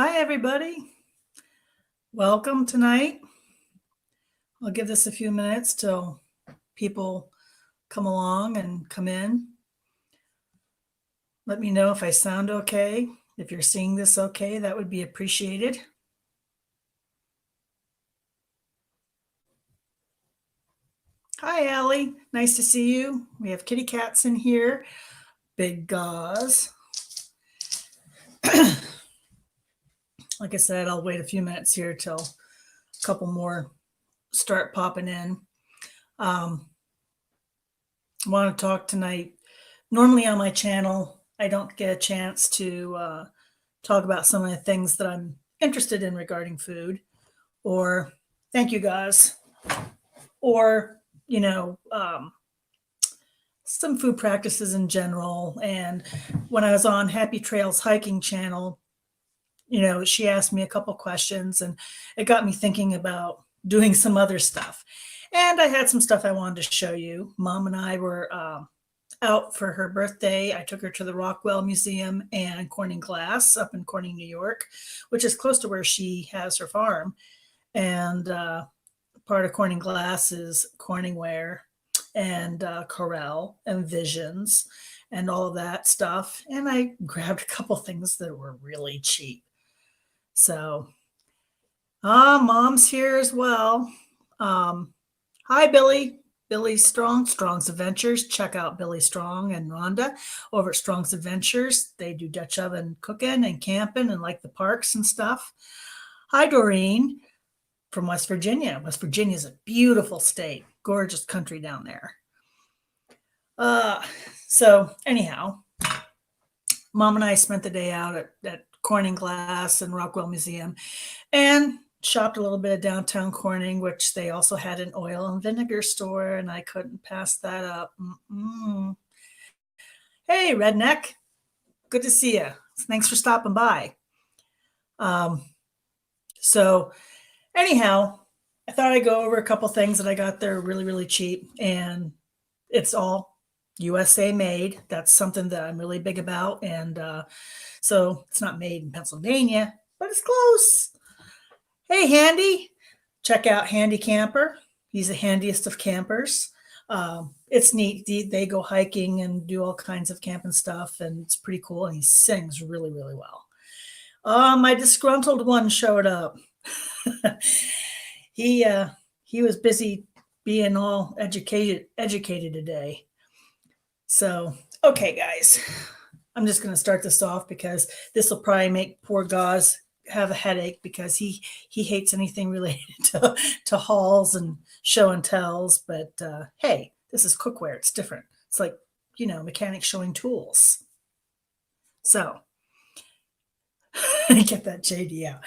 Hi, everybody. Welcome tonight. I'll give this a few minutes till people come along and come in. Let me know if I sound okay. If you're seeing this okay, that would be appreciated. Hi, Allie. Nice to see you. We have kitty cats in here. Big gauze. Like I said, I'll wait a few minutes here till a couple more start popping in. I want to talk tonight. Normally on my channel, I don't get a chance to talk about some of the things that I'm interested in regarding food, or thank you guys, or some food practices in general. And when I was on Happy Trails hiking channel, she asked me a couple questions, and it got me thinking about doing some other stuff. And I had some stuff I wanted to show you. Mom and I were out for her birthday. I took her to the Rockwell Museum and Corning Glass up in Corning, New York, which is close to where she has her farm. And part of Corning Glass is Corningware and Corel and Visions and all of that stuff. And I grabbed a couple things that were really cheap. So, Mom's here as well. Hi, Billy. Billy Strong, Strong's Adventures. Check out Billy Strong and Rhonda over at Strong's Adventures. They do Dutch oven cooking and camping and like the parks and stuff. Hi, Doreen from West Virginia. West Virginia is a beautiful state, gorgeous country down there. So anyhow, Mom and I spent the day out at Corning Glass and Rockwell Museum and shopped a little bit of downtown Corning, which they also had an oil and vinegar store, and I couldn't pass that up. Hey, Redneck. Good to see you. Thanks for stopping by. So anyhow, I thought I'd go over a couple things that I got there really, really cheap, and it's all USA made. That's something that I'm really big about. And so it's not made in Pennsylvania, but it's close. Hey, Handy, check out Handy Camper. He's the handiest of campers. It's neat. They go hiking and do all kinds of camping stuff, and it's pretty cool. And he sings really, really well. My disgruntled one showed up. He was busy being all educated today. So, okay, guys, I'm just going to start this off because this will probably make poor Gauze have a headache because he hates anything related to hauls and show and tells. But hey, this is cookware. It's different. It's like, mechanics showing tools. So get that JD out.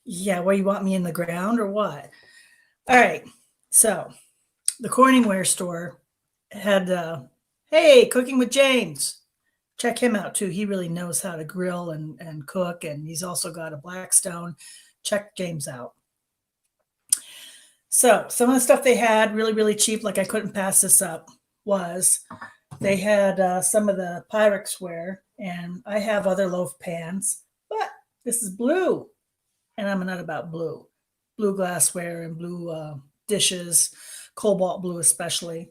Yeah, well, you want me in the ground or what? All right. So the Corningware store had, hey, Cooking with James. Check him out too. He really knows how to grill and cook, and he's also got a Blackstone. Check James out. So some of the stuff they had really, really cheap, like I couldn't pass this up, was they had some of the Pyrex ware, and I have other loaf pans, but this is blue, and I'm a nut about blue. Blue glassware and blue dishes, cobalt blue especially.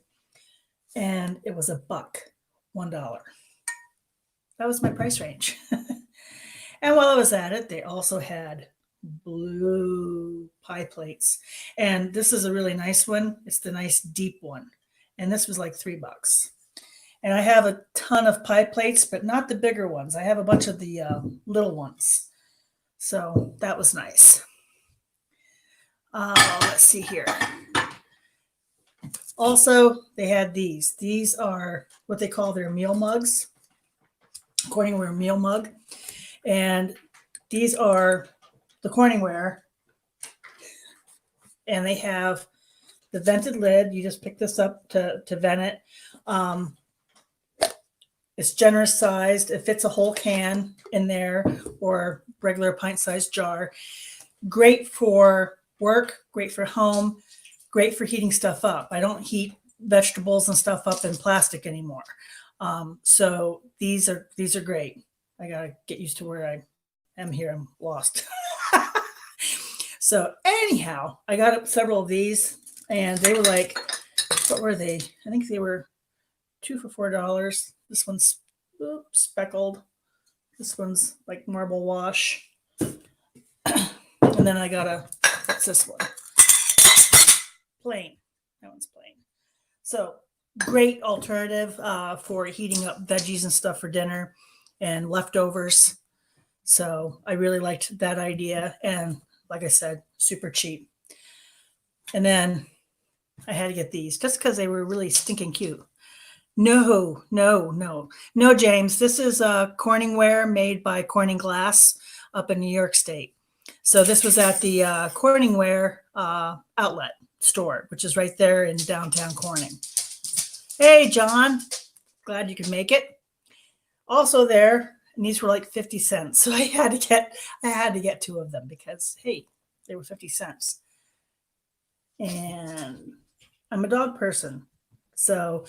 And it was $1, $1. That was my price range. And while I was at it, they also had blue pie plates. And this is a really nice one. It's the nice deep one. And this was like $3. And I have a ton of pie plates, but not the bigger ones. I have a bunch of the little ones. So that was nice. Let's see here. Also, they had these. These are what they call their meal mugs. Corningware meal mug. And these are the Corningware. And they have the vented lid. You just pick this up to vent it. It's generous sized. It fits a whole can in there or regular pint-sized jar. Great for work, great for home, great for heating stuff up. I don't heat vegetables and stuff up in plastic anymore. So these are great. I gotta get used to where I am here. I'm lost. So anyhow, I got up several of these, and they were like, what were they? I think they were 2 for $4. This one's speckled. This one's like marble wash. And then I got what's this one? Plain. That one's plain. So great alternative for heating up veggies and stuff for dinner and leftovers. So I really liked that idea. And like I said, super cheap. And then I had to get these just because they were really stinking cute. No, James. This is Corningware made by Corning Glass up in New York State. So this was at the Corningware outlet store, which is right there in downtown Corning. Hey, John. Glad you could make it. Also there, and these were like 50 cents. So I had to get 2 of them because, hey, they were 50 cents. And I'm a dog person. So,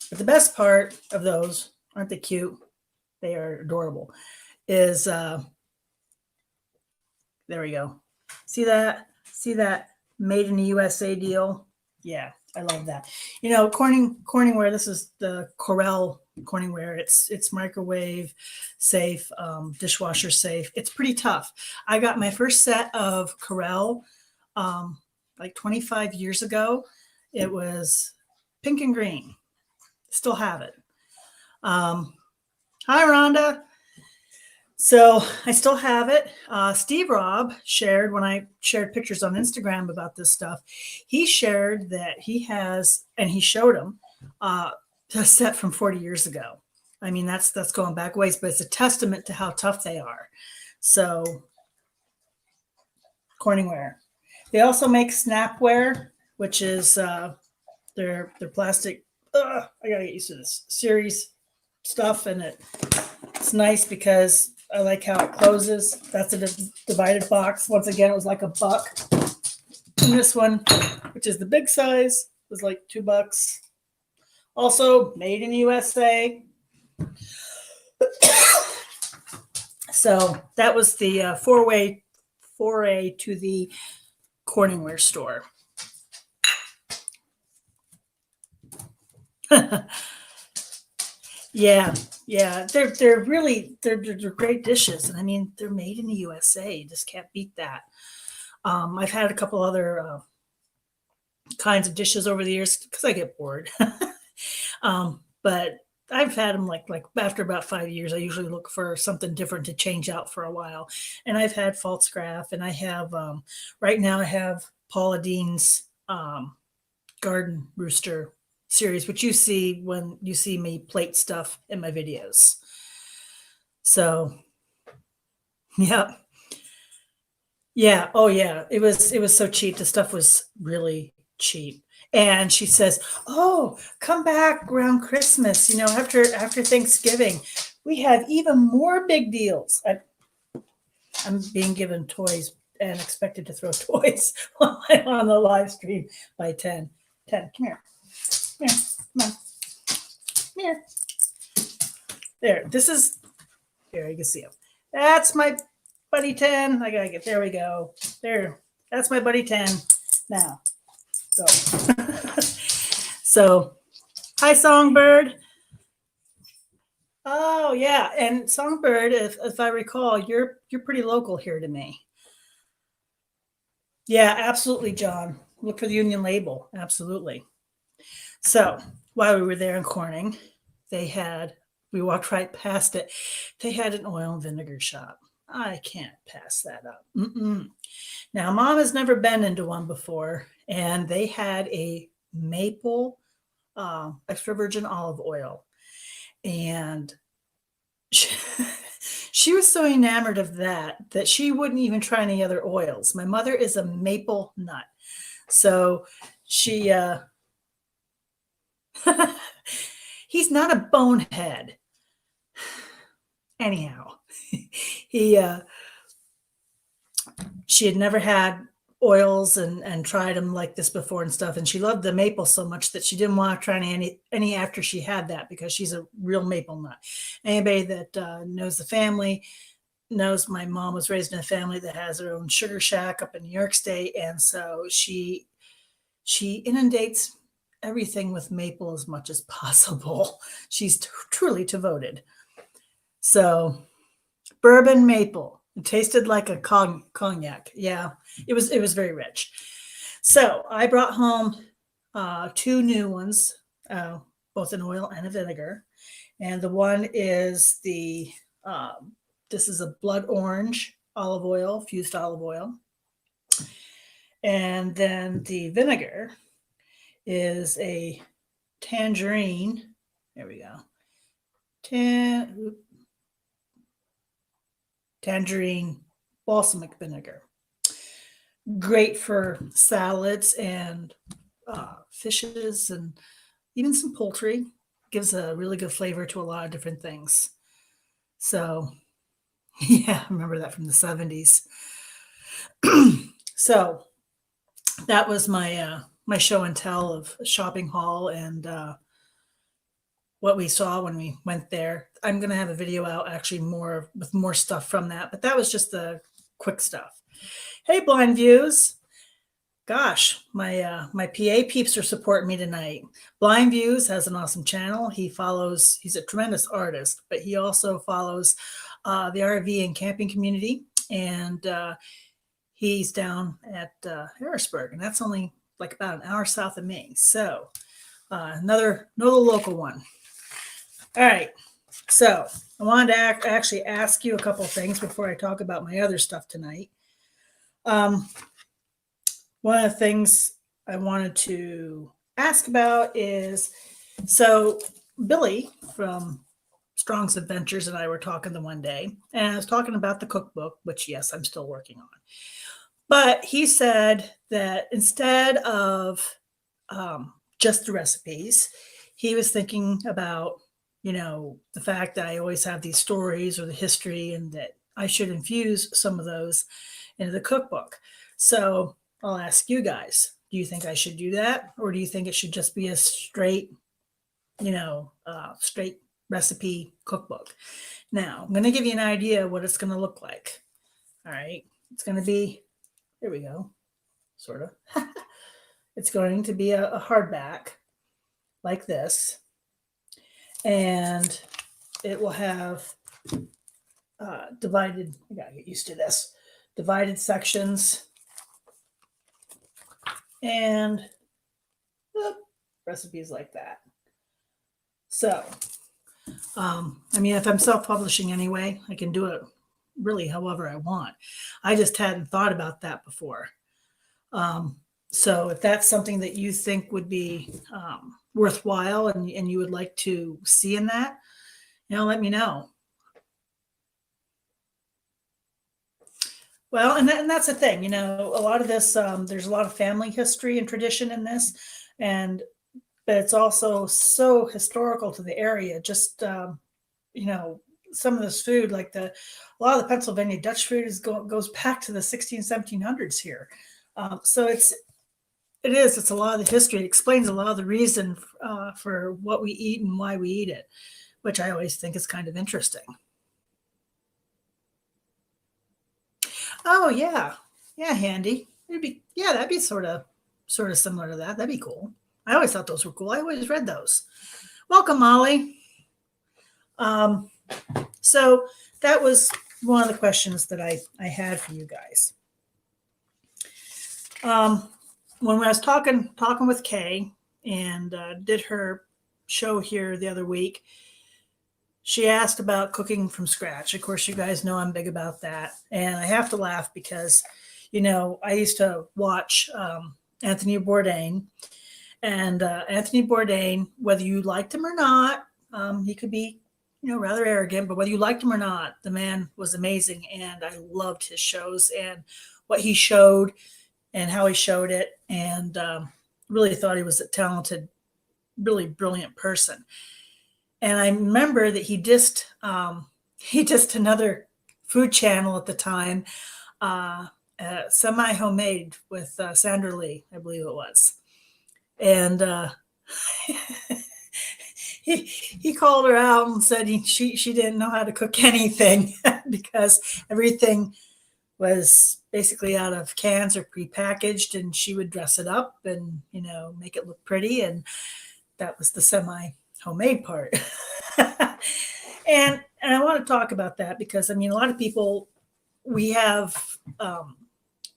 but the best part of those, aren't they cute? They are adorable. Is there we go. See that? See that made in the USA deal? Yeah, I love that. You know, Corningware, this is the Corel Corningware. It's microwave safe, dishwasher safe. It's pretty tough. I got my first set of Corel like 25 years ago. It was pink and green. Still have it. Hi, Rhonda. So I still have it. Steve Robb shared, when I shared pictures on Instagram about this stuff, he shared that he has, and he showed him a set from 40 years ago. I mean, that's going back ways, but it's a testament to how tough they are. So Corningware. They also make Snapware, which is their plastic. I gotta get used to this series stuff, and it's nice because I like how it closes. That's a divided box. Once again, it was like $1. And this one, which is the big size, was like $2. Also made in USA. So that was the foray to the Corningware store. Yeah, they're really they're great dishes, and I mean they're made in the USA. You just can't beat that. I've had a couple other kinds of dishes over the years because I get bored. But I've had them like after about 5 years. I usually look for something different to change out for a while. And I've had Pfaltzgraff, and I have right now I have Paula Dean's Garden Rooster series, which you see when you see me plate stuff in my videos. So, yeah. Oh yeah, it was so cheap. The stuff was really cheap. And she says, "Oh, come back around Christmas, after Thanksgiving. We have even more big deals." I'm being given toys and expected to throw toys while I'm on the live stream by 10. 10, come here. Come on. Come here. There, here, you can see him. That's my buddy 10. I gotta there we go. There, that's my buddy 10. Now, go. So, hi, Songbird. Oh, yeah, and Songbird, if I recall, you're pretty local here to me. Yeah, absolutely, John. Look for the Union label. Absolutely. So while we were there in Corning, we walked right past it. They had an oil and vinegar shop. I can't pass that up. Now, Mom has never been into one before, and they had a maple extra virgin olive oil. And she was so enamored of that she wouldn't even try any other oils. My mother is a maple nut. So she, he's not a bonehead. Anyhow, she had never had oils and tried them like this before and stuff. And she loved the maple so much that she didn't want to try any after she had that, because she's a real maple nut. Anybody that knows the family knows my mom was raised in a family that has their own sugar shack up in New York State, and so she inundates everything with maple as much as possible. She's truly devoted. So bourbon maple. It tasted like a cognac. Yeah, it was very rich. So I brought home two new ones, uh, both in oil and a vinegar. And the one is this is a blood orange olive oil, fused olive oil. And then the vinegar is a tangerine. There we go. Tangerine balsamic vinegar. Great for salads and fishes and even some poultry. Gives a really good flavor to a lot of different things. So, yeah, I remember that from the 70s. So that was my show and tell of shopping haul and what we saw when we went there. I'm gonna have a video out actually more with more stuff from that, but that was just the quick stuff. Hey, Blind Views. Gosh, my PA peeps are supporting me tonight. Blind Views has an awesome channel. He's a tremendous artist, but he also follows the RV and camping community. And he's down at Harrisburg, and that's only like about an hour south of me. So another local one. All right. So I wanted to actually ask you a couple things before I talk about my other stuff tonight. One of the things I wanted to ask about is, so Billy from Strong's Adventures and I were talking the one day, and I was talking about the cookbook, which yes, I'm still working on. But he said that instead of just the recipes, he was thinking about, the fact that I always have these stories or the history, and that I should infuse some of those into the cookbook. So I'll ask you guys, do you think I should do that? Or do you think it should just be a straight, straight recipe cookbook? Now, I'm going to give you an idea of what it's going to look like. All right. It's going to be, there we go, sort of. It's going to be a hardback like this. And it will have divided, I got to get used to this, divided sections. And recipes like that. So, if I'm self-publishing anyway, I can do it really however I want. I just hadn't thought about that before. So if that's something that you think would be worthwhile and you would like to see in that, let me know. Well, and that's the thing, a lot of this, there's a lot of family history and tradition in this, but it's also so historical to the area. Just, some of this food, like a lot of the Pennsylvania Dutch food goes back to the 1700s here. So it's a lot of the history. It explains a lot of the reason for what we eat and why we eat it, which I always think is kind of interesting. Oh yeah, handy. That'd be sort of similar to that. That'd be cool. I always thought those were cool. I always read those. Welcome, Molly. So that was one of the questions that I had for you guys. When I was talking with Kay and did her show here the other week, she asked about cooking from scratch. Of course, you guys know I'm big about that. And I have to laugh because, I used to watch Anthony Bourdain. And Anthony Bourdain, whether you liked him or not, he could be, rather arrogant, but whether you liked him or not, the man was amazing. And I loved his shows and what he showed and how he showed it. And really thought he was a talented, really brilliant person. And I remember that he dissed another food channel at the time, Semi Homemade with Sandra Lee, I believe it was. And he called her out and said she didn't know how to cook anything. because everything was basically out of cans or prepackaged, and she would dress it up and, make it look pretty. And that was the semi homemade part. And I want to talk about that because, a lot of people, we have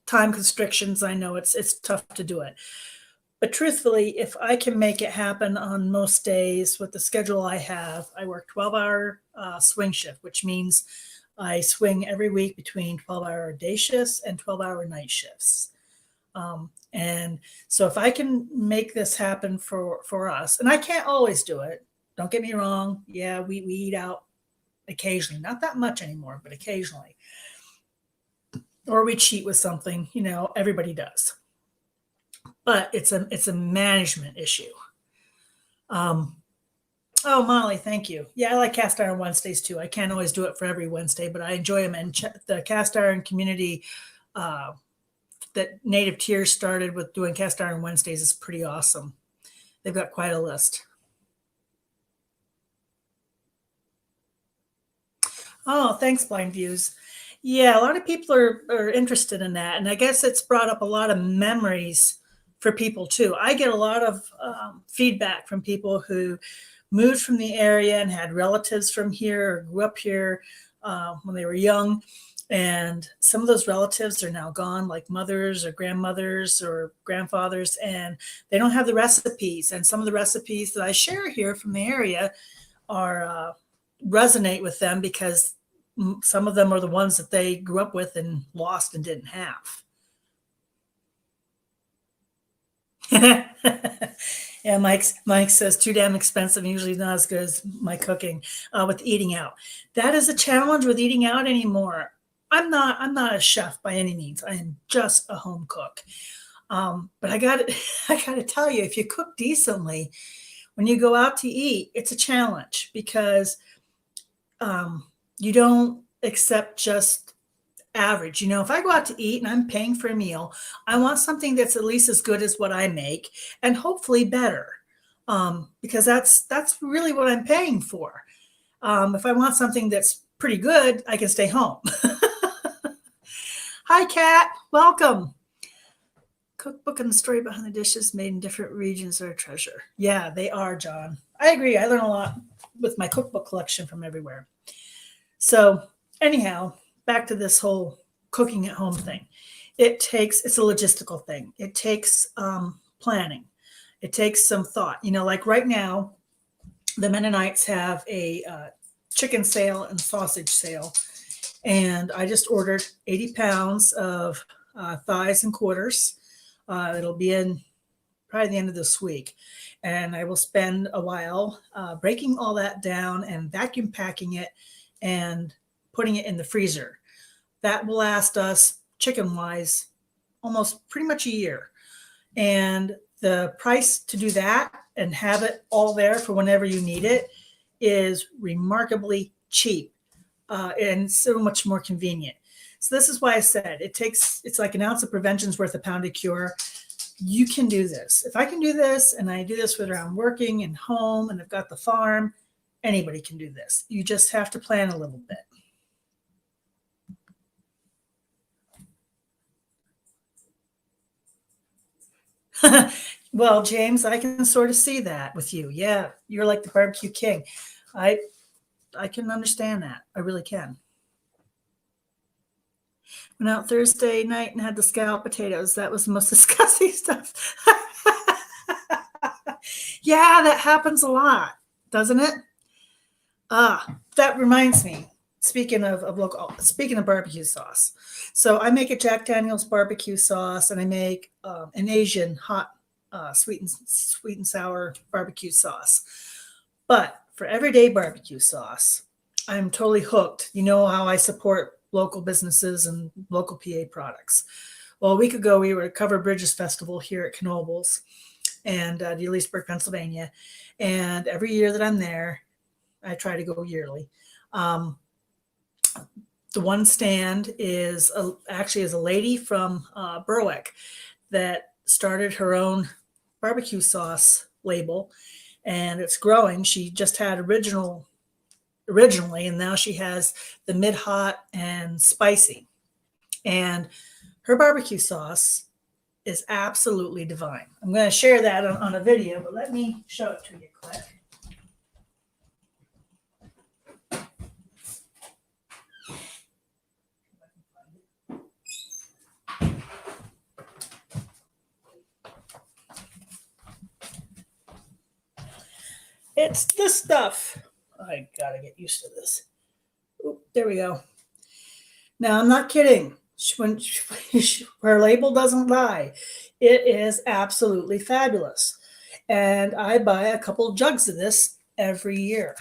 time constrictions. I know it's tough to do it. But truthfully, if I can make it happen on most days with the schedule I have, I work 12-hour swing shift, which means I swing every week between 12-hour day shifts and 12-hour night shifts. And so if I can make this happen for us, and I can't always do it, don't get me wrong. Yeah, we eat out occasionally, not that much anymore, but occasionally. Or we cheat with something, everybody does. But it's a management issue. Oh, Molly, thank you. Yeah, I like cast iron Wednesdays too. I can't always do it for every Wednesday, but I enjoy them. And the cast iron community that Native Tears started with doing cast iron Wednesdays is pretty awesome. They've got quite a list. Oh, thanks, Blind Views. Yeah, a lot of people are interested in that. And I guess it's brought up a lot of memories for people too. I get a lot of feedback from people who moved from the area and had relatives from here or grew up here when they were young. And some of those relatives are now gone, like mothers or grandmothers or grandfathers, and they don't have the recipes. And some of the recipes that I share here from the area are resonate with them because some of them are the ones that they grew up with and lost and didn't have. Yeah, Mike says too damn expensive and usually not as good as my cooking with eating out. That is a challenge with eating out anymore. I'm not a chef by any means. I am just a home cook. But I got to tell you, if you cook decently, when you go out to eat, it's a challenge because you don't accept just average. If I go out to eat and I'm paying for a meal, I want something that's at least as good as what I make and hopefully better, because that's really what I'm paying for. If I want something that's pretty good, I can stay home. Hi, Kat. Welcome. Cookbook and the story behind the dishes made in different regions are a treasure. Yeah, they are, John. I agree. I learn a lot with my cookbook collection from everywhere. So anyhow, back to this whole cooking at home thing. It's a logistical thing. It takes planning. It takes some thought. Like right now, the Mennonites have a chicken sale and sausage sale. And I just ordered 80 pounds of thighs and quarters. It'll be in probably the end of this week. And I will spend a while breaking all that down and vacuum packing it and putting it in the freezer. That will last us, chicken-wise, almost pretty much a year. And the price to do that and have it all there for whenever you need it is remarkably cheap and so much more convenient. So this is why I said it's like an ounce of prevention's worth a pound of cure. You can do this. If I can do this, and I do this whether I'm working and home and I've got the farm, anybody can do this. You just have to plan a little bit. Well, James, I can sort of see that with you. Yeah, you're like the barbecue king. I can understand that. I really can. Went out Thursday night and had the scalloped potatoes. That was the most disgusting stuff. Yeah, that happens a lot, doesn't it? That reminds me. Speaking of barbecue sauce, so I make a Jack Daniel's barbecue sauce, and I make an Asian hot sweet and sour barbecue sauce. But for everyday barbecue sauce, I'm totally hooked. You know how I support local businesses and local PA products. Well, a week ago, we were at Covered Bridges Festival here at Knoebels and Leesburg, Pennsylvania. And every year that I'm there, I try to go yearly. The one stand is actually a lady from Berwick that started her own barbecue sauce label, and it's growing. She just had original originally, and now she has the mid-hot and spicy. And her barbecue sauce is absolutely divine. I'm going to share that on a video, but let me show it to you quick. It's this stuff. I gotta get used to this. Oop, there we go. Now, I'm not kidding. Her label doesn't lie. It is absolutely fabulous. And I buy a couple jugs of this every year.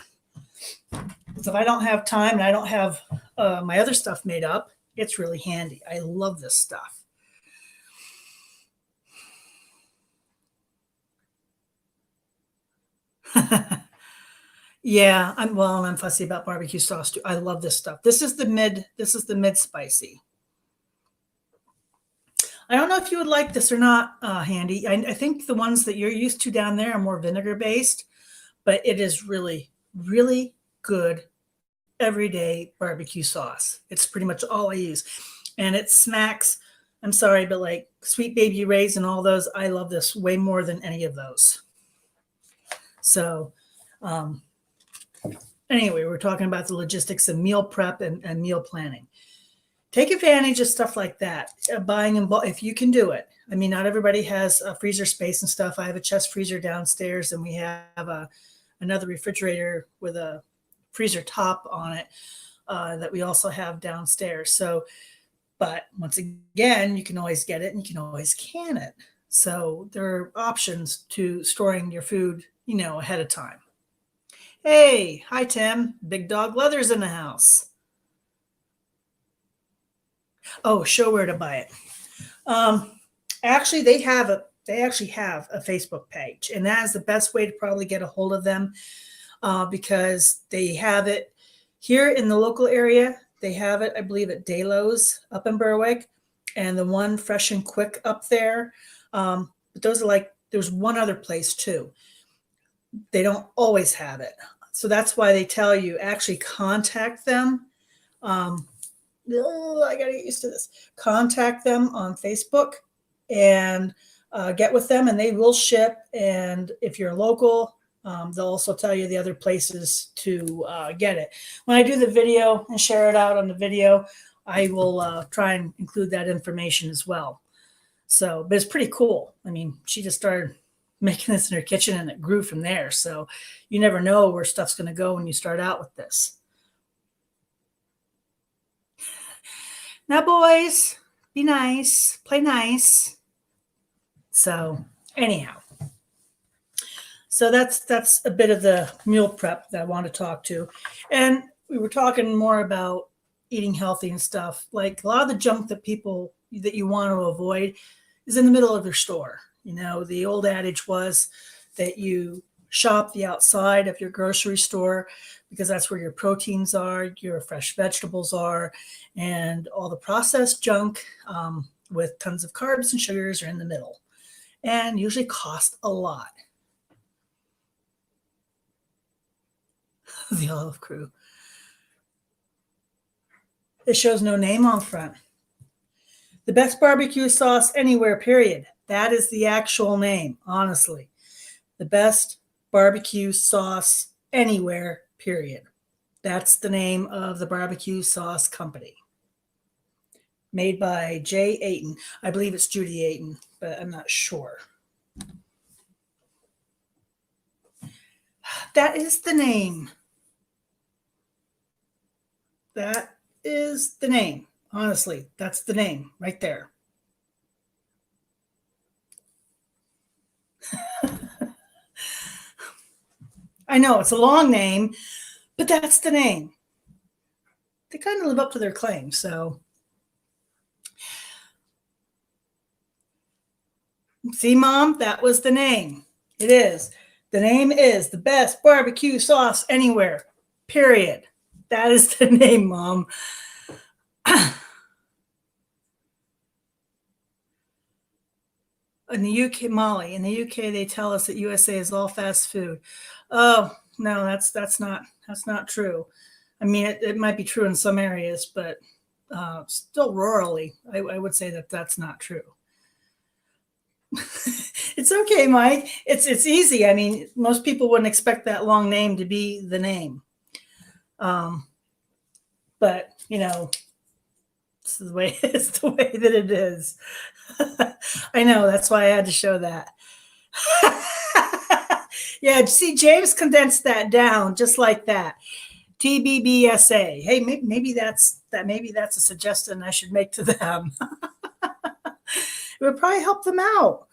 So if I don't have time and I don't have my other stuff made up, it's really handy. I love this stuff. Yeah, I'm fussy about barbecue sauce too. I love this stuff. This is the mid spicy. I don't know if you would like this or not, Handy. I think the ones that you're used to down there are more vinegar based, but it is really, really good everyday barbecue sauce. It's pretty much all I use. And it smacks, I'm sorry, but like Sweet Baby Ray's and all those, I love this way more than any of those. So, anyway, we're talking about the logistics of meal prep and meal planning. Take advantage of stuff like that. Buying in bulk, if you can do it. I mean, not everybody has a freezer space and stuff. I have a chest freezer downstairs, and we have another refrigerator with a freezer top on it that we also have downstairs. So, but once again, you can always get it and you can always can it. So there are options to storing your food, ahead of time. Hey, hi Tim. Big Dog Leather's in the house. Oh, show where to buy it. Actually, they actually have a Facebook page, and that is the best way to probably get a hold of them because they have it here in the local area. They have it, I believe, at Delos up in Berwick, and the one Fresh and Quick up there. But those are there's one other place too. They don't always have it, so that's why they tell you actually contact them. I got to get used to this. Contact them on Facebook and get with them, and they will ship. And if you're local, they'll also tell you the other places to get it. When I do the video and share it out on the video, I will try and include that information as well. So, but it's pretty cool. I mean, she just started making this in her kitchen and it grew from there. So you never know where stuff's going to go when you start out with this. Now, boys, be nice, play nice. So anyhow, so that's a bit of the meal prep that I want to talk to. And we were talking more about eating healthy and stuff. Like a lot of the junk that you want to avoid is in the middle of your store. The old adage was that you shop the outside of your grocery store because that's where your proteins are, your fresh vegetables are, and all the processed junk with tons of carbs and sugars are in the middle and usually cost a lot. The Olive Crew. It shows no name on front. The best barbecue sauce anywhere, period. That is the actual name, honestly. The best barbecue sauce anywhere, period. That's the name of the barbecue sauce company. Made by Jay Ayton. I believe it's Judy Ayton, but I'm not sure. That is the name. That is the name. Honestly, that's the name right there. I know it's a long name, but that's the name. They kind of live up to their claim. So, see, Mom, that was the name. It is. The name is the best barbecue sauce anywhere, period. That is the name, Mom. In the UK, Molly, in the UK, they tell us that USA is all fast food. Oh, no, that's not true. I mean, it might be true in some areas, but still rurally, I would say that that's not true. It's okay, Mike. It's easy. I mean, most people wouldn't expect that long name to be the name. Um, but it's the way it's the way that it is. I know, that's why I had to show that. Yeah, see, James condensed that down just like that. TBBSA. Hey, maybe that's a suggestion I should make to them. It would probably help them out.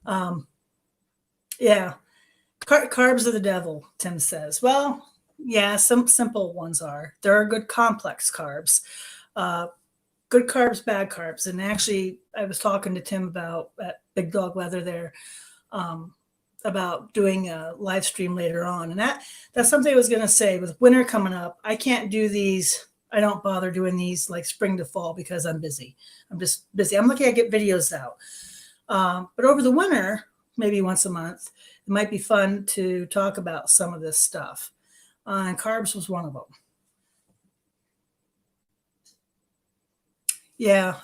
Um, yeah, carbs are the devil, Tim says. Well, yeah, some simple ones are. There are good complex carbs. Good carbs, bad carbs. And actually, I was talking to Tim about at Big Dog Leather there um, about doing a live stream later on. And that's something I was going to say. With winter coming up, I can't do these. I don't bother doing these like spring to fall because I'm busy. I'm just busy. I'm lucky I get videos out. But over the winter, maybe once a month, it might be fun to talk about some of this stuff. And carbs was one of them. Yeah.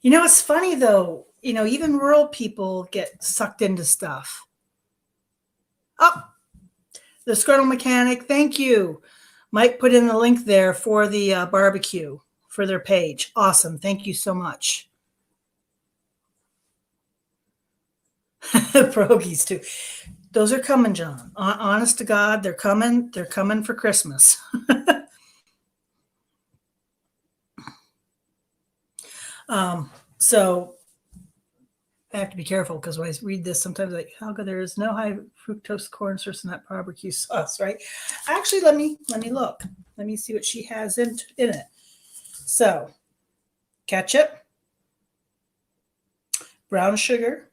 It's funny though, even rural people get sucked into stuff. Oh, the Scrotal Mechanic. Thank you. Mike put in the link there for the barbecue for their page. Awesome. Thank you so much. Pierogies too. Those are coming, John. Honest to God, they're coming. They're coming for Christmas. So I have to be careful because when I read this, sometimes like, how come there is no high fructose corn syrup in that barbecue sauce, right? Actually, let me look. Let me see what she has in it. So, ketchup, brown sugar,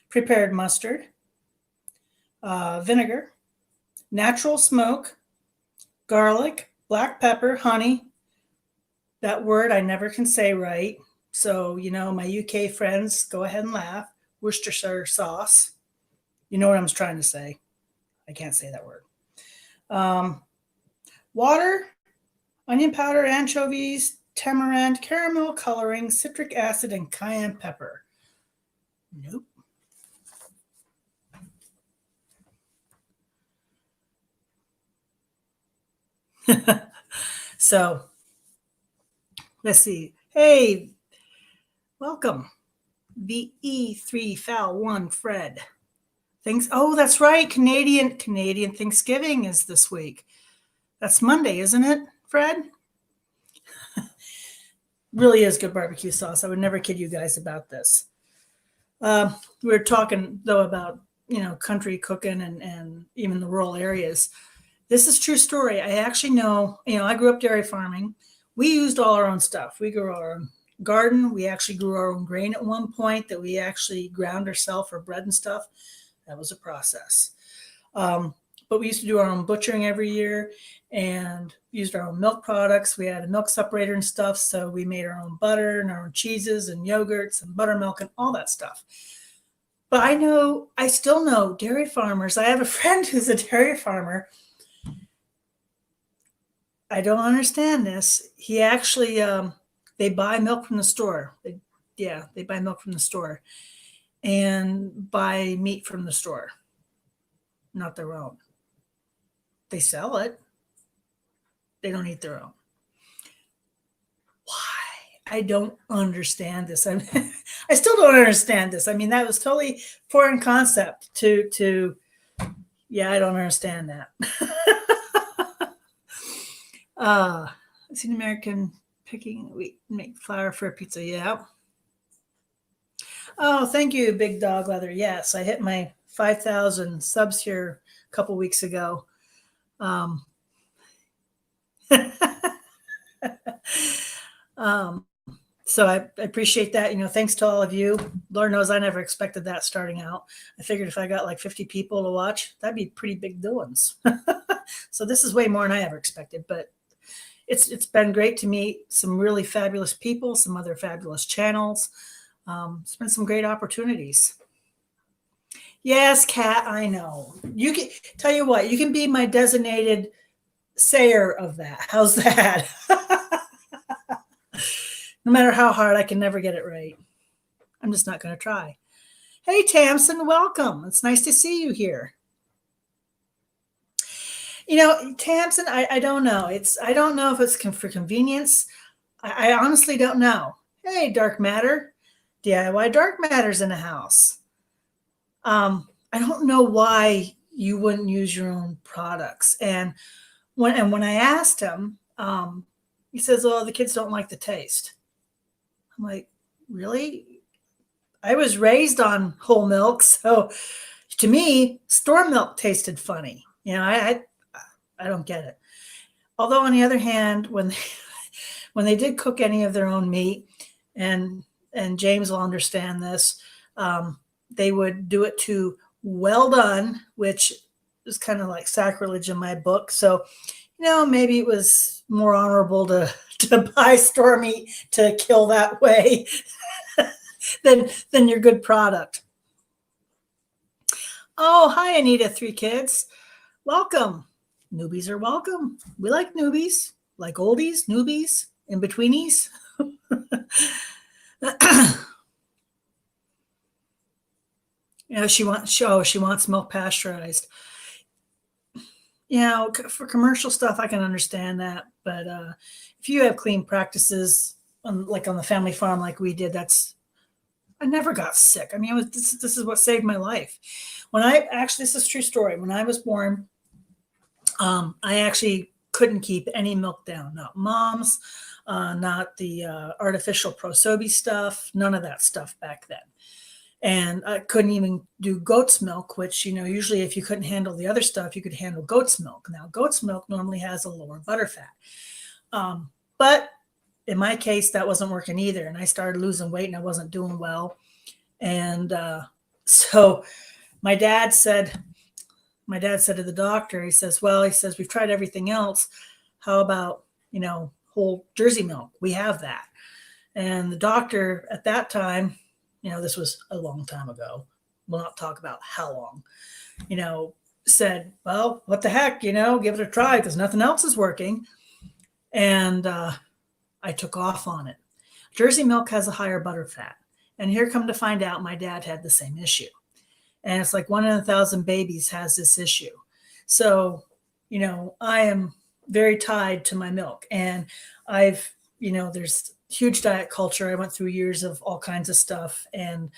prepared mustard, vinegar, natural smoke, garlic, black pepper, honey. That word I never can say right. So, my UK friends, go ahead and laugh. Worcestershire sauce. You know what I'm trying to say. I can't say that word. Water, onion powder, anchovies, tamarind, caramel coloring, citric acid, and cayenne pepper. Nope. So, let's see. Hey, welcome. VE3 Foul 1 Fred. Thanks. Oh, that's right. Canadian Thanksgiving is this week. That's Monday, isn't it, Fred? Really is good barbecue sauce. I would never kid you guys about this. We were talking though about country cooking and even the rural areas. This is true story. I actually know. I grew up dairy farming. We used all our own stuff. We grew our own garden. We actually grew our own grain at one point that we actually ground ourselves for bread and stuff. That was a process. But we used to do our own butchering every year and used our own milk products. We had a milk separator and stuff. So we made our own butter and our own cheeses and yogurts and buttermilk and all that stuff. But I still know dairy farmers. I have a friend who's a dairy farmer. I don't understand this. He actually, they buy milk from the store. They buy milk from the store and buy meat from the store, not their own. They sell it. They don't eat their own. Why? I don't understand this. I still don't understand this. I mean, that was totally foreign concept to yeah, I don't understand that. It's an American picking wheat, make flour for a pizza. Yeah. Oh, thank you, Big Dog Leather. Yes, I hit my 5,000 subs here a couple weeks ago. So I appreciate that. Thanks to all of you. Lord knows I never expected that starting out. I figured if I got like 50 people to watch, that'd be pretty big doings. So this is way more than I ever expected, but it's been great to meet some really fabulous people, some other fabulous channels. It's been some great opportunities. Yes, Kat, I know. You can tell you what, you can be my designated sayer of that. How's that? No matter how hard, I can never get it right. I'm just not going to try. Hey, Tamsin, welcome. It's nice to see you here. Tamsin, I don't know. I don't know if it's for convenience. I honestly don't know. Hey, dark matter, DIY dark matter's in the house. I don't know why you wouldn't use your own products. And when I asked him, he says, "Oh, the kids don't like the taste." I'm like, "Really?" I was raised on whole milk, so to me, store milk tasted funny. I don't get it. Although on the other hand, when they did cook any of their own meat, and James will understand this, they would do it to well done, which is kind of like sacrilege in my book. So, maybe it was more honorable to buy store meat to kill that way than your good product. Oh, hi, Anita, 3 kids. Welcome. Newbies are welcome. We like newbies, like oldies, newbies, in betweenies. She wants milk pasteurized. For commercial stuff, I can understand that. But if you have clean practices, like on the family farm, like we did, I never got sick. I mean, this is what saved my life. This is a true story. When I was born, I actually couldn't keep any milk down, not mom's, not the artificial Prosobi stuff, none of that stuff back then. And I couldn't even do goat's milk, which, usually if you couldn't handle the other stuff, you could handle goat's milk. Now, goat's milk normally has a lower butterfat. But in my case, that wasn't working either. And I started losing weight and I wasn't doing well. And so my dad said to the doctor, he says, we've tried everything else. How about, whole Jersey milk? We have that. And the doctor at that time, this was a long time ago. We'll not talk about how long, said, well, what the heck, give it a try because nothing else is working. And I took off on it. Jersey milk has a higher butterfat. And here come to find out my dad had the same issue. And it's like 1 in 1,000 babies has this issue. So, I am very tied to my milk. And there's huge diet culture. I went through years of all kinds of stuff. And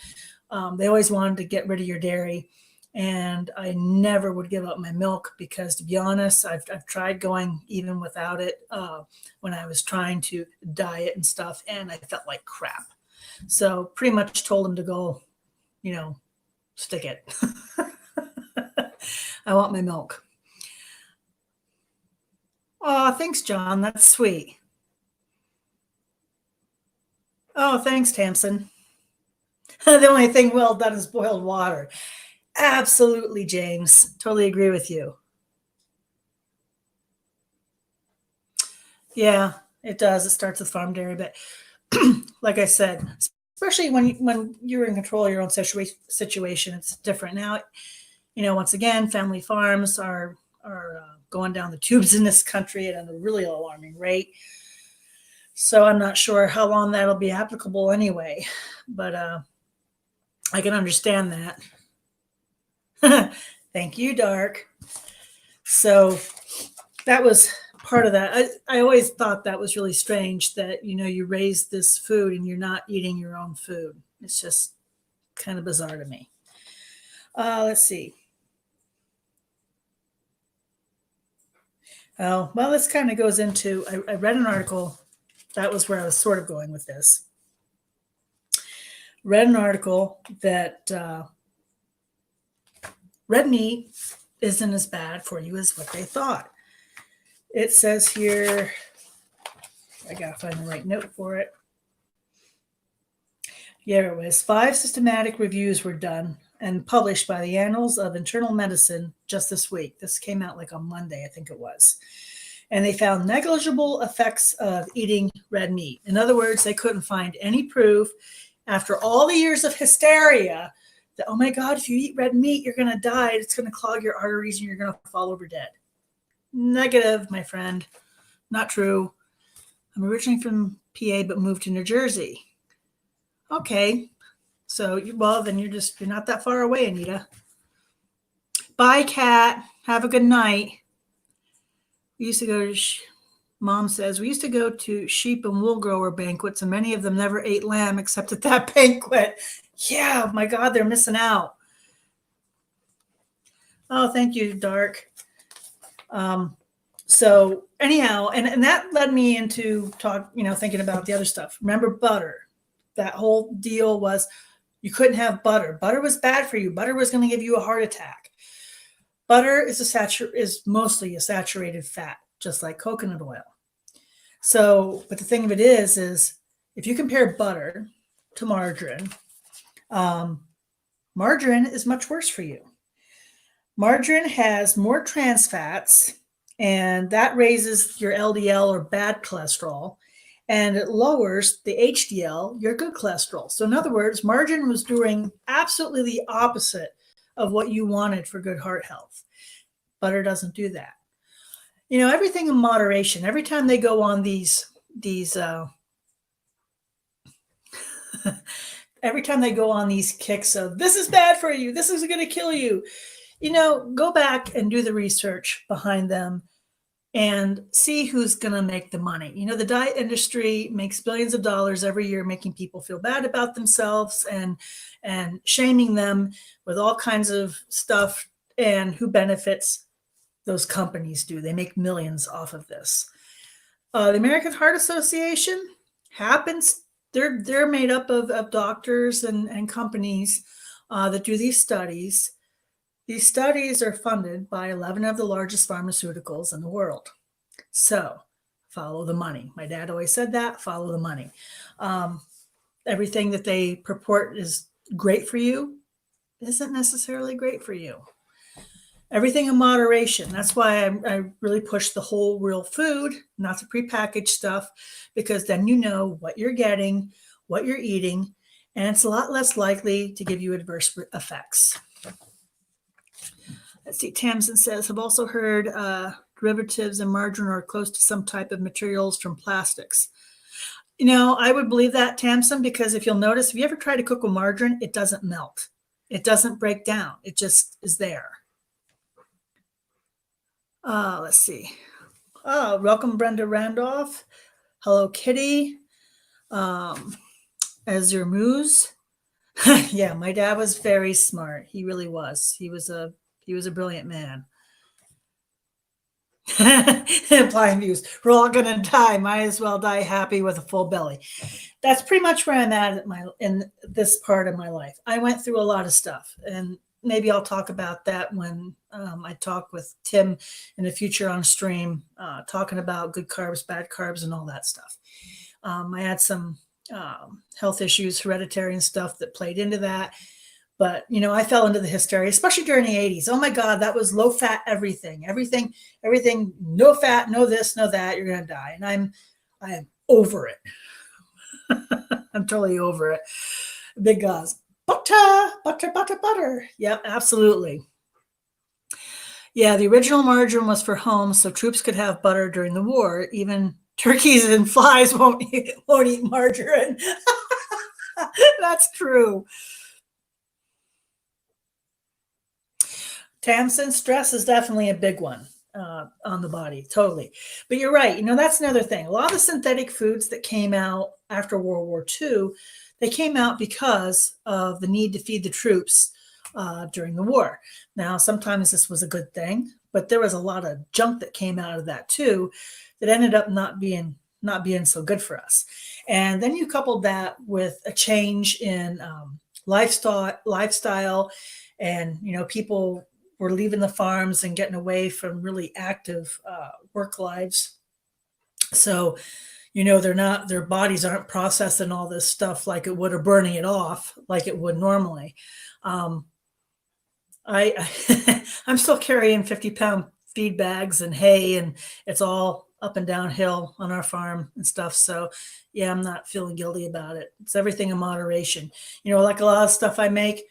they always wanted to get rid of your dairy. And I never would give up my milk because, to be honest, I've tried going even without it when I was trying to diet and stuff. And I felt like crap. So pretty much told them to go, stick it. I want my milk. Oh, thanks, John. That's sweet. Oh, thanks, Tamsin. The only thing well done is boiled water. Absolutely, James. Totally agree with you. Yeah, it does. It starts with farm dairy, but like I said, especially when you're in control of your own situation, it's different. Now, once again, family farms are going down the tubes in this country at a really alarming rate. So I'm not sure how long that'll be applicable anyway, but I can understand that. Thank you, Dark. So that was part of that. I always thought that was really strange that, you raise this food and you're not eating your own food. It's just kind of bizarre to me. Let's see. Oh, well, this kind of goes into, I read an article. That was where I was sort of going with this. Read an article that red meat isn't as bad for you as what they thought. It says here, I got to find the right note for it. Yeah, it was 5 systematic reviews were done and published by the Annals of Internal Medicine just this week. This came out like on Monday, I think it was. And they found negligible effects of eating red meat. In other words, they couldn't find any proof after all the years of hysteria that, oh my God, if you eat red meat, you're going to die. It's going to clog your arteries and you're going to fall over dead. Negative, my friend. Not true. I'm originally from PA, but moved to New Jersey. Okay. So, well, then you're not that far away, Anita. Bye, Kat. Have a good night. We used to go to, Mom says, we used to go to sheep and wool grower banquets, and many of them never ate lamb except at that banquet. Yeah, my God, they're missing out. Oh, thank you, Dark. So anyhow, and that led me into thinking about the other stuff. Remember butter? That whole deal was you couldn't have butter. Butter was bad for you. Butter was going to give you a heart attack. Butter is mostly a saturated fat, just like coconut oil. So, but the thing of it is if you compare butter to margarine, margarine is much worse for you. Margarine has more trans fats, and that raises your LDL or bad cholesterol, and it lowers the HDL, your good cholesterol. So in other words, margarine was doing absolutely the opposite of what you wanted for good heart health. Butter doesn't do that. Everything in moderation. Every time they go on these every time they go on these kicks of this is bad for you, this is going to kill you, go back and do the research behind them and see who's going to make the money. The diet industry makes billions of dollars every year making people feel bad about themselves and shaming them with all kinds of stuff. And who benefits? Those companies do. They make millions off of this. The American Heart Association happens. They're made up of doctors and companies that do these studies. These studies are funded by 11 of the largest pharmaceuticals in the world. So follow the money. My dad always said that, follow the money. Everything that they purport is great for you isn't necessarily great for you. Everything in moderation. That's why I really push the whole real food, not the prepackaged stuff, because then you know what you're getting, what you're eating, and it's a lot less likely to give you adverse effects. Let's see, Tamsin says, I've also heard derivatives in margarine are close to some type of materials from plastics. I would believe that, Tamsin, because if you'll notice, if you ever try to cook with margarine, it doesn't melt. It doesn't break down. It just is there. Let's see. Oh, welcome, Brenda Randolph. Hello, Kitty. Ezra Moose. Yeah, my dad was very smart. He really was. He was a brilliant man. Applying views. We're all gonna die. Might as well die happy with a full belly. That's pretty much where I'm at in this part of my life. I went through a lot of stuff, and maybe I'll talk about that when I talk with Tim in the future on stream, talking about good carbs, bad carbs, and all that stuff. I had some health issues, hereditary and stuff that played into that. But, I fell into the hysteria, especially during the 80s. Oh, my God, that was low fat everything, no fat, no this, no that, you're going to die. And I am over it. I'm totally over it. Big guys. Butter. Yep, absolutely. Yeah, the original margarine was for home, so troops could have butter during the war. Even turkeys and flies won't eat margarine. That's true. Tamsin, stress is definitely a big one on the body, totally. But you're right. That's another thing. A lot of the synthetic foods that came out after World War II, they came out because of the need to feed the troops during the war. Now, sometimes this was a good thing, but there was a lot of junk that came out of that too that ended up not being so good for us. And then you coupled that with a change in lifestyle, and people were leaving the farms and getting away from really active work lives. So their bodies aren't processing all this stuff like it would, or burning it off like it would normally. I'm still carrying 50-pound feed bags and hay, and it's all up and downhill on our farm and stuff. So yeah, I'm not feeling guilty about it. It's everything in moderation. Like a lot of stuff I make,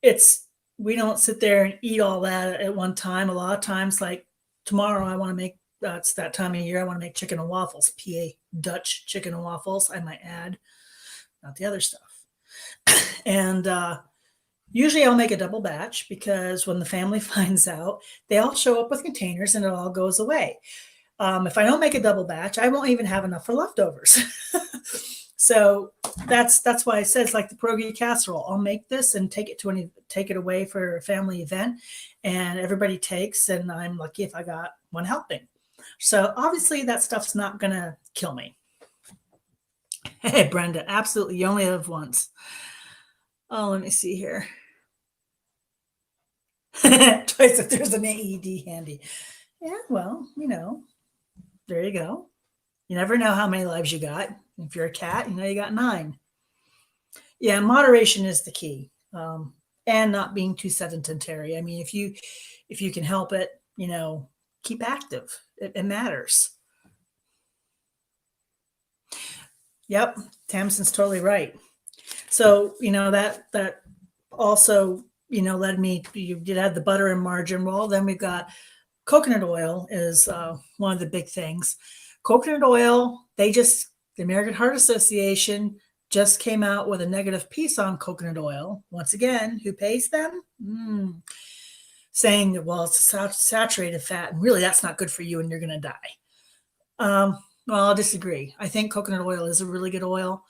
it's we don't sit there and eat all that at one time. A lot of times, like tomorrow, I want to make it's that time of year. I want to make chicken and waffles, PA Dutch chicken and waffles. I might add, not the other stuff. And usually I'll make a double batch because when the family finds out, they all show up with containers and it all goes away. If I don't make a double batch, I won't even have enough for leftovers. So that's why I said it's like the pierogi casserole. I'll make this and take it away for a family event, and everybody takes, and I'm lucky if I got one helping. So obviously that stuff's not gonna kill me. Hey, Brenda, absolutely. You only live once. Oh, let me see here. Twice if there's an AED handy. Yeah, well, there you go. You never know how many lives you got. If you're a cat, you got 9. Yeah, moderation is the key, and not being too sedentary. I mean, if you can help it, keep active. It matters. Yep, Tamsin's totally right. So that also led me. You did add the butter and margarine. Well, then we've got coconut oil is one of the big things. Coconut oil, the American Heart Association just came out with a negative piece on coconut oil. Once again, who pays them? Saying that, well, it's a saturated fat, and really that's not good for you and you're going to die. Well, I'll disagree. I think coconut oil is a really good oil.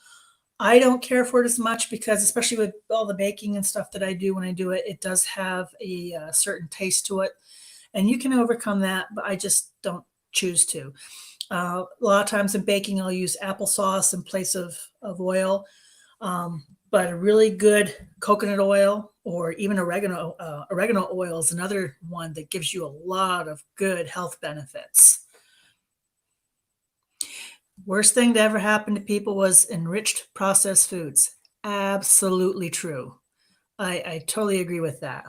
I don't care for it as much because, especially with all the baking and stuff that I do when I do it, it does have a certain taste to it. And you can overcome that, but I just don't choose to. A lot of times in baking, I'll use applesauce in place of oil. But a really good coconut oil or even oregano oil is another one that gives you a lot of good health benefits. Worst thing to ever happen to people was enriched processed foods. Absolutely true. I totally agree with that.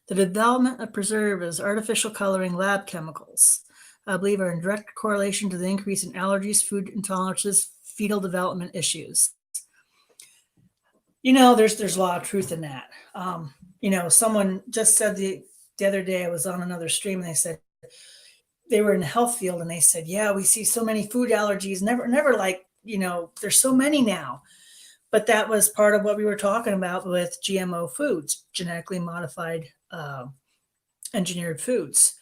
The development of preservatives, artificial coloring, lab chemicals, I believe are in direct correlation to the increase in allergies, food intolerances, fetal development issues. There's a lot of truth in that. Someone just said the other day, I was on another stream, and they said they were in the health field, and they said, yeah, we see so many food allergies, never like, there's so many now. But that was part of what we were talking about with GMO foods, genetically modified engineered foods.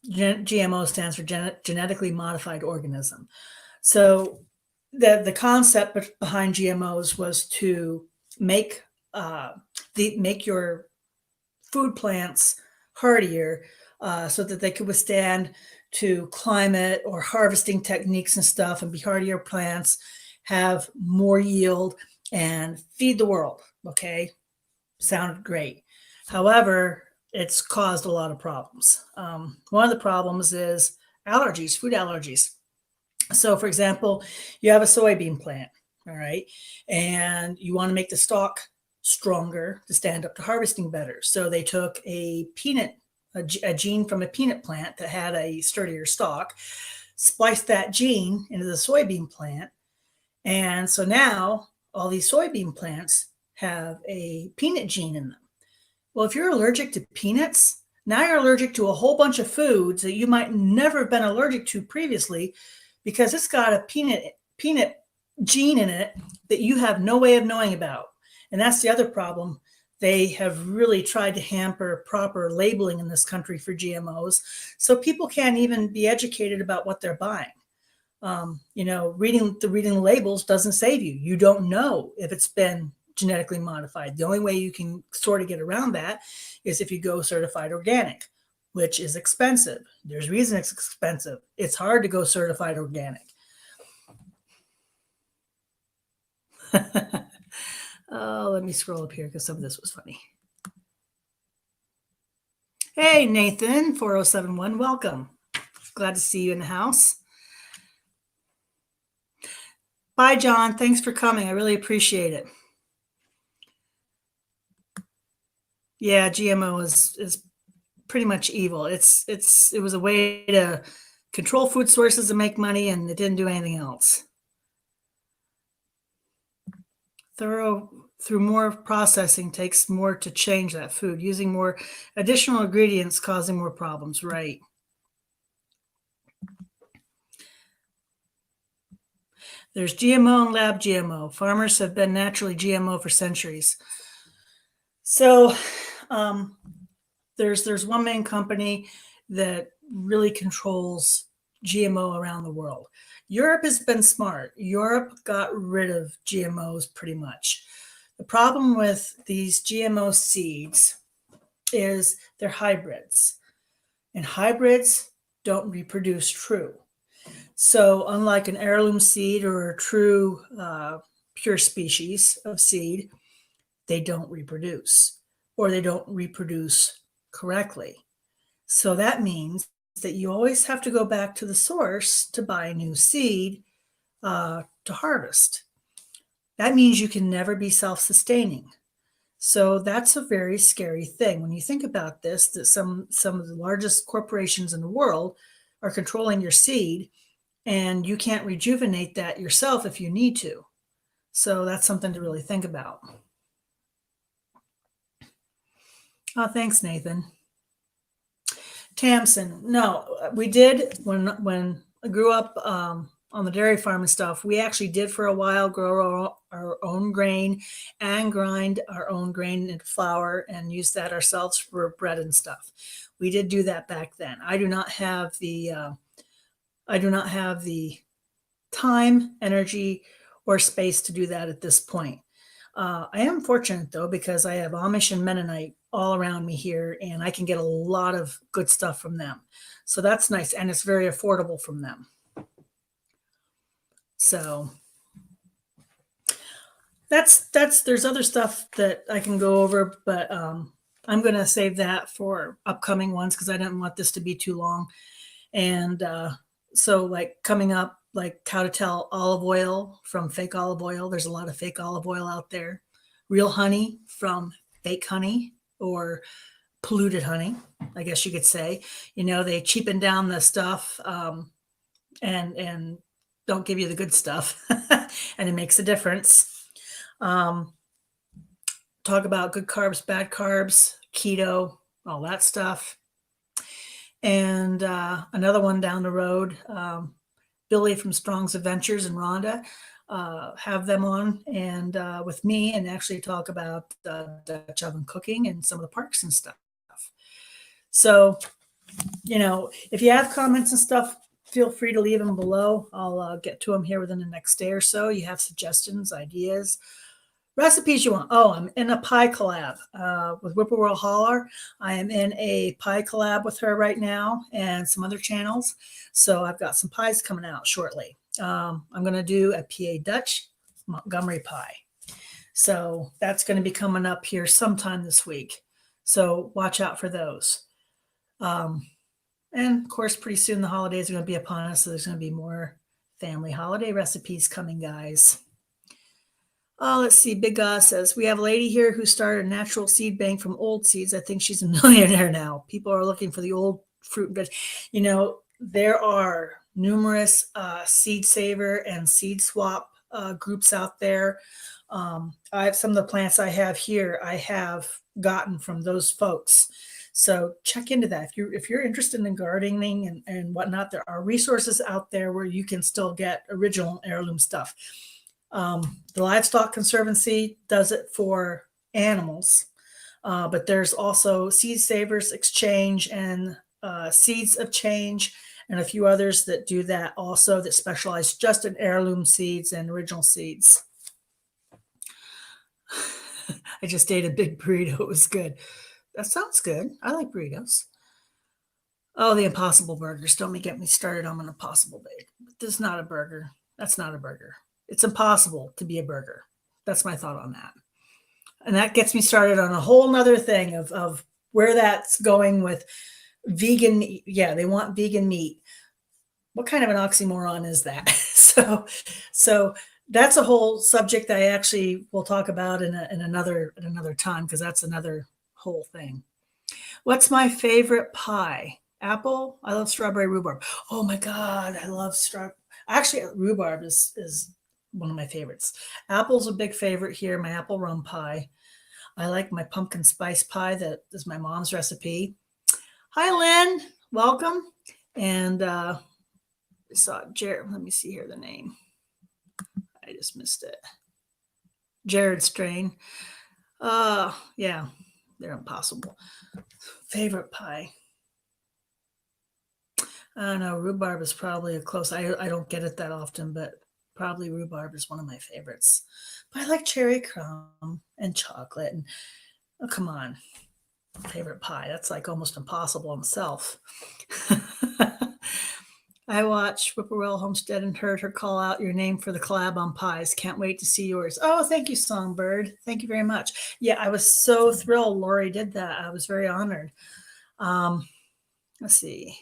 GMO stands for genetically modified organism. So the concept behind GMOs was to make your food plants hardier, so that they could withstand to climate or harvesting techniques and stuff, and be hardier plants, have more yield, and feed the world. Okay, sounded great. However, it's caused a lot of problems. One of the problems is allergies, food allergies. So, for example, you have a soybean plant, all right, and you want to make the stalk stronger to stand up to harvesting better. So they took a gene from a peanut plant that had a sturdier stalk, spliced that gene into the soybean plant, and so now all these soybean plants have a peanut gene in them. Well, if you're allergic to peanuts, now you're allergic to a whole bunch of foods that you might never have been allergic to previously, because it's got a peanut gene in it that you have no way of knowing about. And that's the other problem. They have really tried to hamper proper labeling in this country for GMOs, so people can't even be educated about what they're buying. Reading the labels doesn't save you. You don't know if it's been genetically modified. The only way you can sort of get around that is if you go certified organic, which is expensive. There's a reason it's expensive. It's hard to go certified organic. Oh, let me scroll up here because some of this was funny. Hey, Nathan, 4071, welcome. Glad to see you in the house. Bye, John. Thanks for coming. I really appreciate it. Yeah, GMO is pretty much evil. It was a way to control food sources and make money, and it didn't do anything else. through more processing takes more to change that food, using more additional ingredients causing more problems, right? There's GMO and lab GMO. Farmers have been naturally GMO for centuries. So um, there's one main company that really controls GMO around the world. Europe has been smart. Europe got rid of GMOs pretty much. The problem with these GMO seeds is they're hybrids, and hybrids don't reproduce true. So, unlike an heirloom seed or a true pure species of seed, they don't reproduce or they don't reproduce correctly. So, that means that you always have to go back to the source to buy a new seed to harvest. That means you can never be self sustaining. So that's a very scary thing when you think about this, that some of the largest corporations in the world are controlling your seed, and you can't rejuvenate that yourself if you need to. So that's something to really think about. Oh, thanks, Nathan. Tamsin, no, we did when I grew up on the dairy farm and stuff. We actually did for a while grow our own grain and grind our own grain into flour and use that ourselves for bread and stuff. We did do that back then. I do not have the time, energy, or space to do that at this point. I am fortunate though, because I have Amish and Mennonite all around me here, and I can get a lot of good stuff from them. So that's nice, and it's very affordable from them. So that's there's other stuff that I can go over, but I'm going to save that for upcoming ones because I didn't want this to be too long. And so, like coming up, like how to tell olive oil from fake olive oil. There's a lot of fake olive oil out there. Real honey from fake honey or polluted honey, I guess you could say. You know, they cheapen down the stuff and don't give you the good stuff, and it makes a difference. Talk about good carbs, bad carbs, keto, all that stuff. And another one down the road, Billy from Strong's Adventures and Rhonda, have them on and with me, and actually talk about Dutch oven cooking and some of the parks and stuff. So, you know, if you have comments and stuff, feel free to leave them below. I'll get to them here within the next day or so. You have suggestions, ideas, recipes you want. Oh, I'm in a pie collab with Whippoorwill Holler. I am in a pie collab with her right now and some other channels. So I've got some pies coming out shortly. I'm going to do a PA Dutch Montgomery pie. So that's going to be coming up here sometime this week. So watch out for those. And of course, pretty soon the holidays are going to be upon us. So there's going to be more family holiday recipes coming, guys. Oh, let's see. Big says, we have a lady here who started a natural seed bank from old seeds. I think she's a millionaire now. People are looking for the old fruit and veg. You know, there are numerous seed saver and seed swap groups out there. I have some of the plants I have here, I have gotten from those folks. So check into that. If you're interested in gardening and whatnot, there are resources out there where you can still get original heirloom stuff. The Livestock Conservancy does it for animals, but there's also Seed Savers Exchange and Seeds of Change and a few others that do that also, that specialize just in heirloom seeds and original seeds. I just ate a big burrito. It was good. That sounds good. I like burritos. Oh, the Impossible Burgers. Don't get me started on an Impossible Burger. This is not a burger. That's not a burger. It's impossible to be a burger. That's my thought on that. And that gets me started on a whole nother thing of where that's going with vegan. Yeah, they want vegan meat. What kind of an oxymoron is that? So that's a whole subject that I actually will talk about in another time, because that's another whole thing. What's my favorite pie? Apple. I love strawberry rhubarb. Oh my God, I love strawberry. Actually, rhubarb is one of my favorites. Apple's a big favorite here, my apple rum pie. I like my pumpkin spice pie. That is my mom's recipe. Hi, Lynn. Welcome. And saw Jared. Let me see here the name. I just missed it. Jared Strain. Yeah, they're impossible. Favorite pie. I don't know. Rhubarb is probably a close. I don't get it that often, but probably rhubarb is one of my favorites. But I like cherry crumb and chocolate. And oh, come on, favorite pie. That's like almost impossible in itself. I watched Whippoorwill Homestead and heard her call out your name for the collab on pies. Can't wait to see yours. Oh, thank you, Songbird. Thank you very much. Yeah, I was so thrilled Lori did that. I was very honored. Let's see.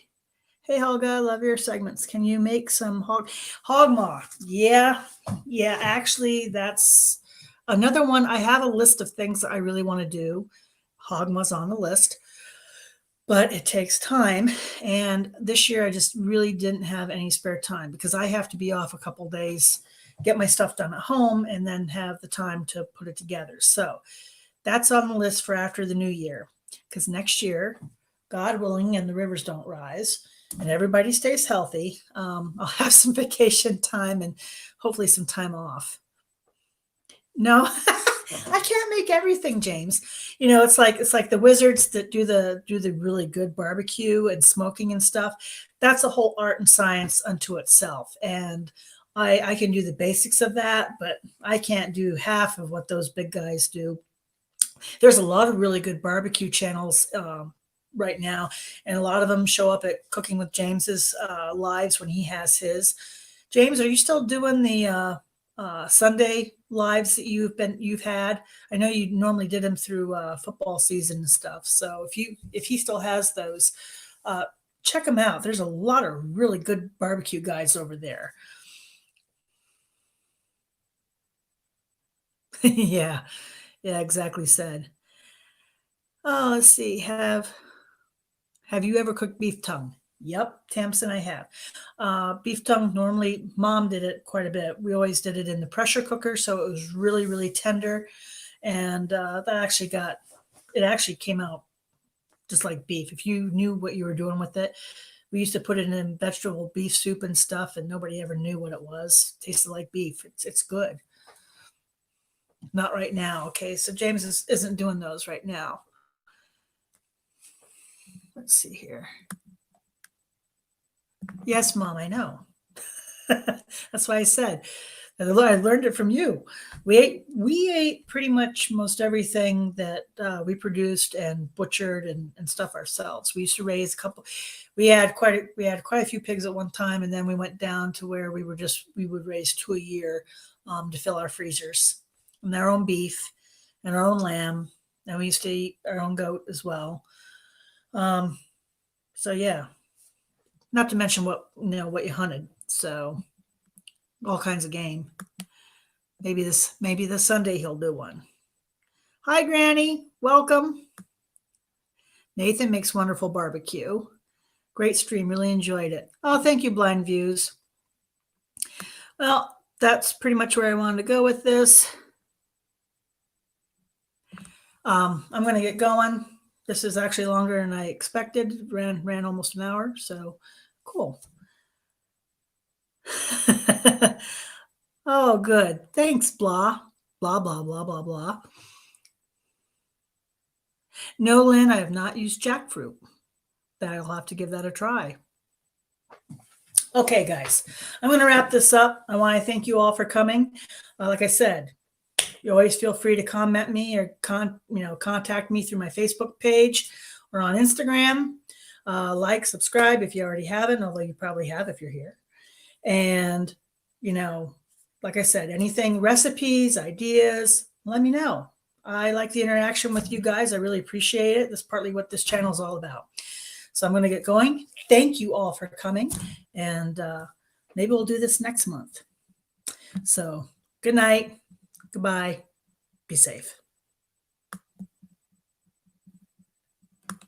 Hey, Helga, love your segments. Can you make some hog maw? Yeah. Actually, that's another one. I have a list of things that I really want to do. Hog maw's on the list, but it takes time. And this year, I just really didn't have any spare time because I have to be off a couple days, get my stuff done at home, and then have the time to put it together. So that's on the list for after the new year, because next year, God willing, and the rivers don't rise, and everybody stays healthy, I'll have some vacation time and hopefully some time off. No, I can't make everything, James. It's like the wizards that do the really good barbecue and smoking and stuff. That's a whole art and science unto itself. And I can do the basics of that, but I can't do half of what those big guys do. There's a lot of really good barbecue channels right now, and a lot of them show up at Cooking with James's lives when he has his. James, are you still doing the Sunday lives that you've had? I know you normally did them through football season and stuff. So if he still has those, check them out. There's a lot of really good barbecue guys over there. Yeah, exactly said. Oh, let's see. Have you ever cooked beef tongue? Yep, Tamsin, I have. Beef tongue, normally mom did it quite a bit. We always did it in the pressure cooker, so it was really, really tender. And it actually came out just like beef. If you knew what you were doing with it, we used to put it in vegetable beef soup and stuff, and nobody ever knew what it was. It tasted like beef. It's good. Not right now. Okay, so James isn't doing those right now. Let's see here. Yes, Mom, I know. That's why I said I learned it from you. We ate pretty much most everything that we produced and butchered and stuff ourselves. We used to raise a couple. We had quite a few pigs at one time, and then we went down to where we would raise 2 a year to fill our freezers, and our own beef and our own lamb, and we used to eat our own goat as well. So yeah, not to mention what you hunted. So all kinds of game. Maybe this Sunday he'll do one. Hi, Granny. Welcome. Nathan makes wonderful barbecue. Great stream. Really enjoyed it. Oh, thank you, Blind Views. Well, that's pretty much where I wanted to go with this. I'm going to get going. This is actually longer than I expected. Ran almost an hour, so cool. Oh, good. Thanks, blah. Blah, blah, blah, blah, blah. No, Lynn, I have not used jackfruit. I'll have to give that a try. Okay, guys, I'm going to wrap this up. I want to thank you all for coming. Like I said, you always feel free to comment me or contact me through my Facebook page or on Instagram. Like, subscribe if you already haven't, although you probably have if you're here. And, like I said, anything, recipes, ideas, let me know. I like the interaction with you guys. I really appreciate it. That's partly what this channel is all about. So I'm going to get going. Thank you all for coming. And maybe we'll do this next month. So good night. Goodbye. Be safe.